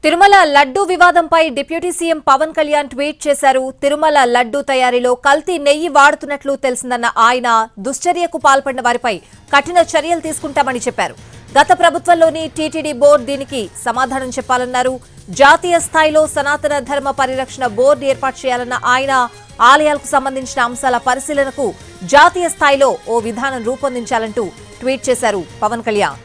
తిరుమల లడ్డూ వివాదంపై deputy CM Pawan Kalyan tweet చేశారు. తిరుమల లడ్డూ తయారీలో కల్తీ నెయ్యి వాడుతున్నట్లు తెలిసిందన్న ఆయన దుశ్చర్యకు పాల్పడిన వారిపై కఠిన చర్యలు తీసుకుంటామని చెప్పారు. గత ప్రభుత్వంలోని టీటీడీ బోర్డు దీనికి సమాధానం చెప్పాలన్నారు. జాతీయ స్థాయిలో సనాతన ధర్మ పరిరక్షణ బోర్డు ఏర్పాటు చేయాలన్న ఆయన ఆలయాలకు సంబంధించిన అంశాల పరిశీలనకు జాతీయ స్థాయిలో ఓ విధానం రూపొందించాలంటూ ట్వీట్ చేశారు పవన్ కళ్యాణ్.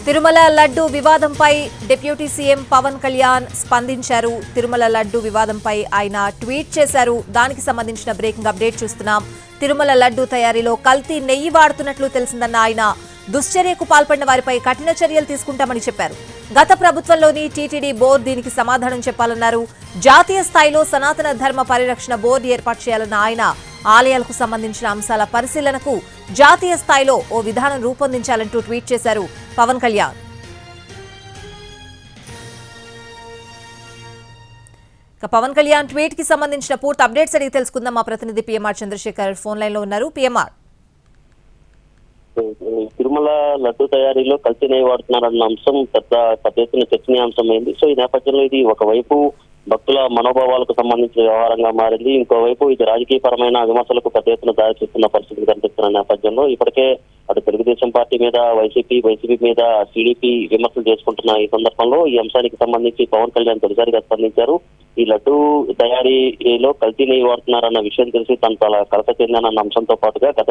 తిరుమల లడ్డూ వివాదంపై డిప్యూటీ సీఎం పవన్ కళ్యాణ్ స్పందించారు. తిరుమల లడ్డూ వివాదంపై ఆయన ట్వీట్ చేశారు. దానికి సంబంధించిన బ్రేకింగ్ అప్డేట్ చూస్తున్నాం. తిరుమల లడ్డూ తయారీలో కల్తీ నెయ్యి వాడుతున్నట్లు తెలిసిందన్న ఆయన దుశ్చర్యకు పాల్పడిన వారిపై కఠిన చర్యలు తీసుకుంటామని చెప్పారు. గత ప్రభుత్వంలోని టీటీడీ బోర్డు దీనికి సమాధానం చెప్పాలన్నారు. జాతీయ స్థాయిలో సనాతన ధర్మ పరిరక్షణ బోర్డు ఏర్పాటు చేయాలన్న ఆయన ఆలయాలకు సంబంధించిన అంశాల పరిశీలనకు జాతీయ స్థాయిలో ఓ విధానం రూపొందించాలంటూ ట్వీట్ చేశారు పవన్ కళ్యాణ్. పవన్ కళ్యాణ్ ట్వీట్ కి సంబంధించిన పూర్తి అప్డేట్స్ అడిగి తెలుసుకుందాం. మా ప్రతినిధి పిఎంఆర్ చంద్రశేఖర్ ఫోన్ లైన్ లో ఉన్నారు. పిఎంఆర్, తిరుమల లడ్డు తయారీలో కల్తీ నెయ్యి వాడుతున్నారన్న అంశం పెద్ద ఎత్తున చర్చనీయాంశమైంది. సో ఈ నేపథ్యంలో ఇది ఒకవైపు భక్తుల మనోభావాలకు సంబంధించిన వ్యవహారంగా మారింది. ఇంకోవైపు ఇది రాజకీయపరమైన విమర్శలకు పెద్ద ఎత్తున దారి చేస్తున్న పరిస్థితి కనిపిస్తున్న నేపథ్యంలో ఇప్పటికే అటు తెలుగుదేశం పార్టీ మీద వైసీపీ మీద టీడీపీ విమర్శలు చేసుకుంటున్న ఈ సందర్భంలో ఈ అంశానికి సంబంధించి పవన్ కళ్యాణ్ తొలిసారిగా స్పందించారు. ఈ లడ్డు తయారీలో కల్తీ నెయ్యి వాడుతున్నారన్న విషయం తెలిసి తను చాలా కలత చెందానన్న అంశంతో పాటుగా గత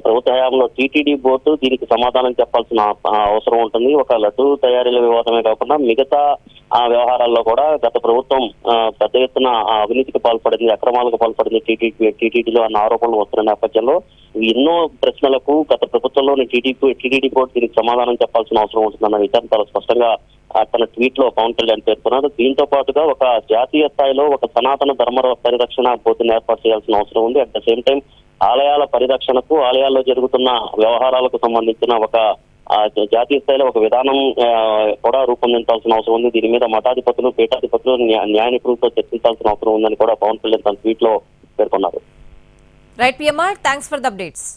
ప్రభుత్వ హయాంలో టీటీడీ బోర్డు దీనికి సమాధానం చెప్పాల్సిన అవసరం ఉంటుంది. ఒక లడ్డు తయారీల వివాదమే కాకుండా మిగతా వ్యవహారాల్లో కూడా గత ప్రభుత్వం పెద్ద ఎత్తున అవినీతికి పాల్పడింది, అక్రమాలకు పాల్పడింది టీటీడీలో అన్న ఆరోపణలు వస్తున్న నేపథ్యంలో ఎన్నో ప్రశ్నలకు గత ప్రభుత్వంలోని టీటీడీ బోర్డు దీనికి సమాధానం చెప్పాల్సిన అవసరం ఉంటుందన్న విషయాన్ని చాలా స్పష్టంగా తన ట్వీట్ లో పవన్ కళ్యాణ్ పేర్కొన్నారు. దీంతో పాటుగా ఒక జాతీయ స్థాయిలో ఒక సనాతన ధర్మ పరిరక్షణ బోర్డును ఏర్పాటు చేయాల్సిన అవసరం ఉంది. అట్ ద సేమ్ టైం ఆలయాల పరిరక్షణకు, ఆలయాల్లో జరుగుతున్న వ్యవహారాలకు సంబంధించిన ఒక జాతీయ స్థాయిలో ఒక విధానం కూడా రూపొందించాల్సిన అవసరం ఉంది. దీని మీద మఠాధిపతులు, పీఠాధిపతులు, న్యాయ నిపుణులతో చర్చించాల్సిన అవసరం ఉందని కూడా పవన్ కళ్యాణ్ తన ట్వీట్ లో పేర్కొన్నారు. Right PMR, thanks for the updates.